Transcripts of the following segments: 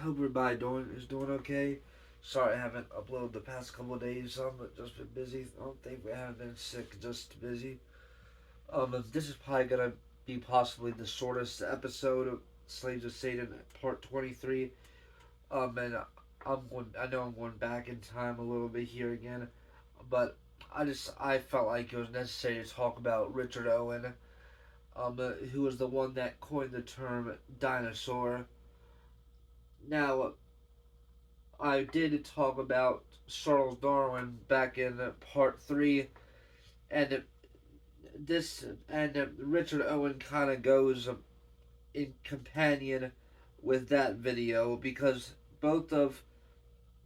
Hope everybody is doing okay. Sorry I haven't uploaded the past couple of days. I've just been busy. I don't think we haven't been sick, just busy. This is probably gonna be possibly the shortest episode of Slaves of Satan, part 23. And I know I'm going back in time a little bit here again, but I felt like it was necessary to talk about Richard Owen, who was the one that coined the term dinosaur. Now, I did talk about Charles Darwin back in part three, and this and Richard Owen kind of goes in companion with that video because both of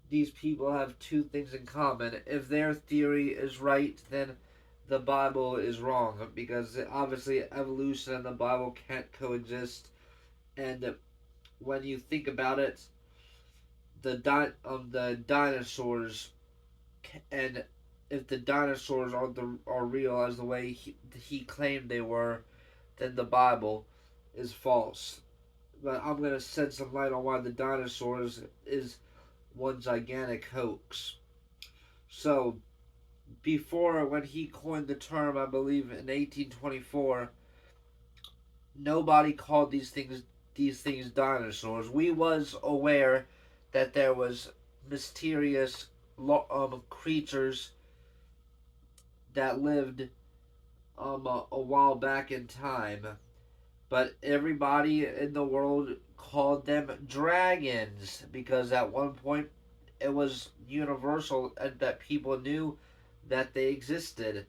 these people have two things in common. If their theory is right, then the Bible is wrong because obviously evolution and the Bible can't coexist. And when you think about it, the dinosaurs and if the dinosaurs are real as the way he claimed they were, then the Bible is false. But I'm gonna shed some light on why the dinosaurs is one gigantic hoax. So before when he coined the term, I believe in 1824, nobody called these things dinosaurs. We was aware that there was mysterious creatures that lived a while back in time, but everybody in the world called them dragons because at one point it was universal and that people knew that they existed.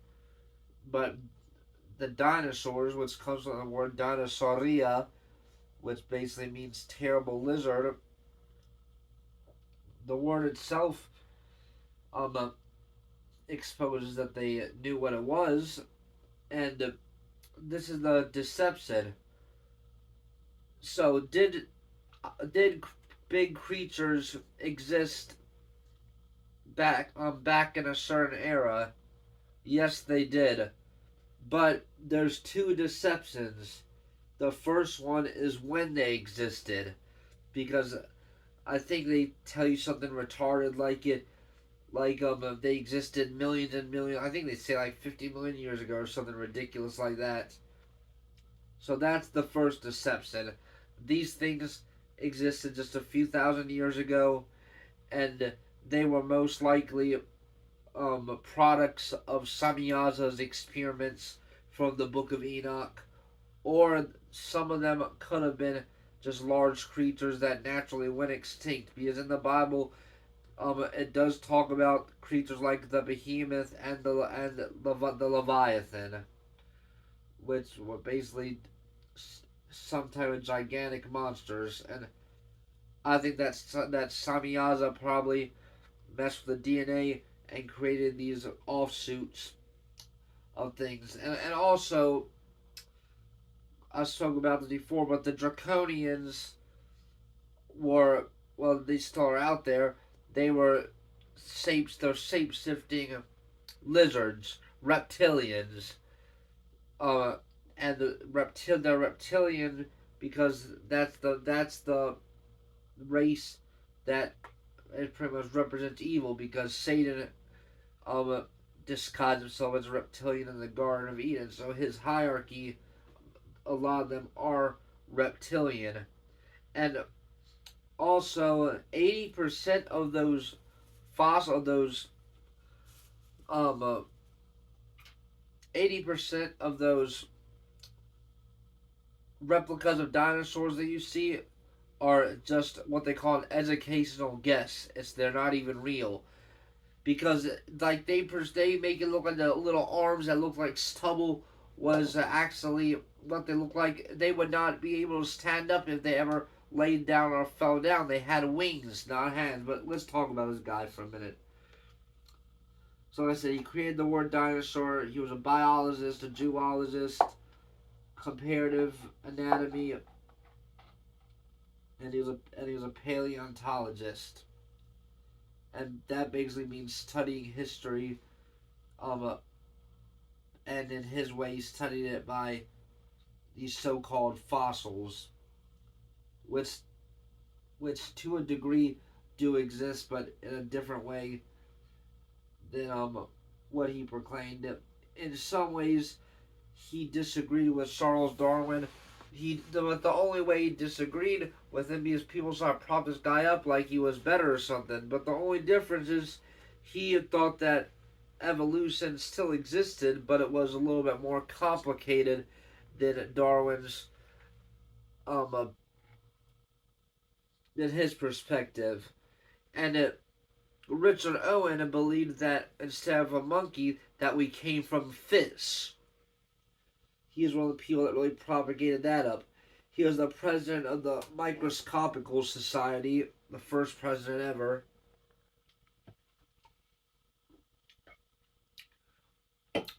But the dinosaurs, which comes from the word dinosauria, which basically means terrible lizard, the word itself um, exposes that they knew what it was, and this is the deception. So did big creatures exist back in a certain era? Yes, they did. But there's two deceptions. The first one is when they existed, because I think they tell you something retarded like they existed millions and millions. I think they say like 50 million years ago or something ridiculous like that. So that's the first deception. These things existed just a few thousand years ago, and they were most likely products of Samyaza's experiments from the Book of Enoch, or some of them could have been just large creatures that naturally went extinct. Because in the Bible, it does talk about creatures like the behemoth and the leviathan, which were basically some type of gigantic monsters. And I think that Samyaza probably messed with the DNA and created these offshoots of things. And also, I spoke about this before, but the Draconians were, well, they still are out there. They were they're shape shifting lizards, reptilians, uh, and they're reptilian because that's the race that it pretty much represents evil because Satan um disguised himself as a reptilian in the Garden of Eden. So his hierarchy, a lot of them are reptilian, and also 80% of those fossil those um uh, 80% of those replicas of dinosaurs that you see are just what they call an educational guess. They're not even real because like they make it look like the little arms that look like stubble was actually what they look like. They would not be able to stand up if they ever laid down or fell down. They had wings, not hands. But let's talk about this guy for a minute. So like I said, he created the word dinosaur. He was a biologist, a zoologist, comparative anatomy, and he was a paleontologist. And that basically means studying history. And in his way, he studied it by these so-called fossils, which which to a degree do exist, but in a different way than what he proclaimed. In some ways, he disagreed with Charles Darwin. The only way he disagreed with him because people saw prop this guy up like he was better or something. But the only difference is he thought that evolution still existed, but it was a little bit more complicated than Darwin's uh, than his perspective. And Richard Owen believed that instead of a monkey, that we came from fish. He was one of the people that really propagated that up. He was the president of the Microscopical Society, the first president ever.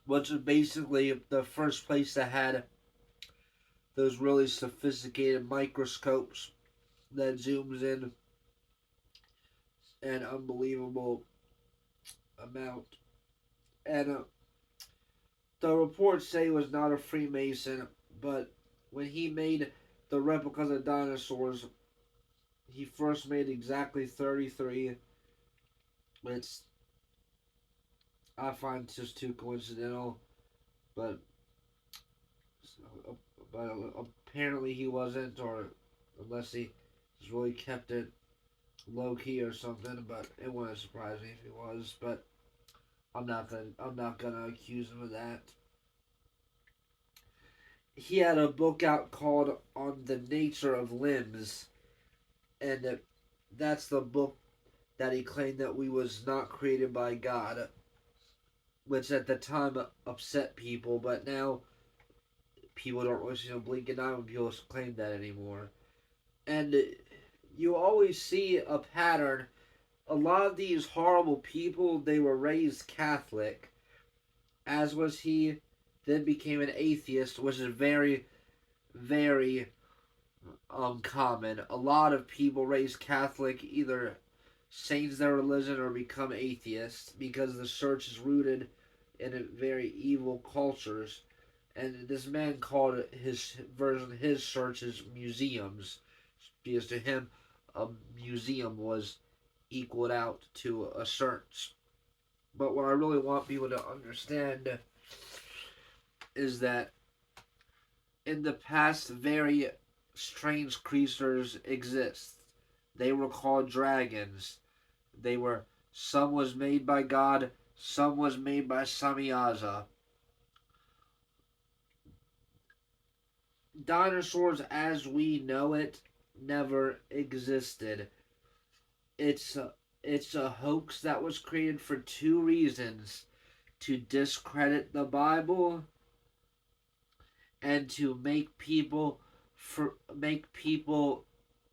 Which was basically the first place that had those really sophisticated microscopes that zooms in an unbelievable amount. And the reports say he was not a Freemason, but when he made the replicas of dinosaurs, he first made exactly 33, which I find just too coincidental, but but apparently he wasn't, or unless he just really kept it low key or something. But it wouldn't surprise me if he was. But I'm not gonna accuse him of that. He had a book out called "On the Nature of Limbs," and that's the book that he claimed that we was not created by God, which at the time upset people. But now people don't really blink an eye when people claim that anymore. And you always see a pattern. A lot of these horrible people, they were raised Catholic, as was he, then became an atheist, which is very, very common. A lot of people raised Catholic either change their religion or become atheists because the church is rooted in very evil cultures. And this man called his version, his churches, museums, because to him, a museum was equaled out to a church. But what I really want people to understand is that in the past, very strange creatures exist. They were called dragons. They were, some was made by God, some was made by Samyaza. Dinosaurs as we know it never existed. It's a hoax that was created for two reasons: to discredit the Bible and to make people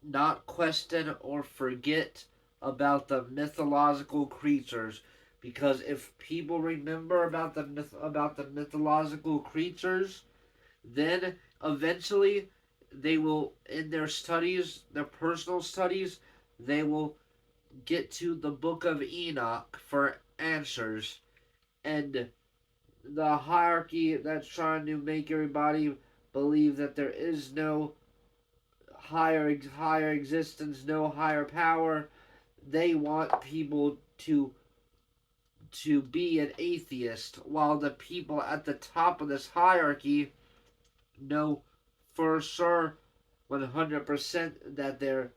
not question or forget about the mythological creatures. Because if people remember about the mythological creatures, then eventually they will, in their studies, their personal studies, they will get to the book of Enoch for answers. And the hierarchy that's trying to make everybody believe that there is no higher existence, no higher power, they want people to be an atheist, while the people at the top of this hierarchy know for sure 100% that there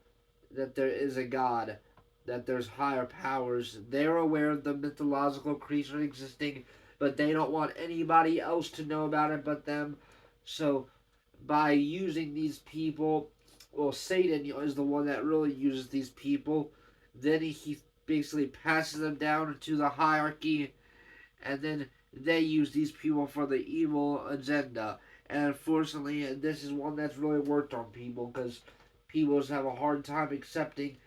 is a God, that there's higher powers. They're aware of the mythological creature existing, but they don't want anybody else to know about it but them. So by using these people, well, Satan is the one that really uses these people. Then he basically passes them down into the hierarchy, and then they use these people for the evil agenda. And unfortunately, this is one that's really worked on people, because people just have a hard time accepting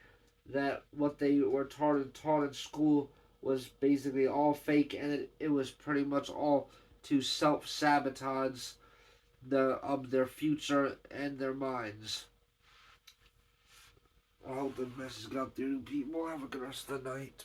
that what they were taught in school was basically all fake, and it was pretty much all to self-sabotage their future and their minds. I hope the message got through to people. Have a good rest of the night.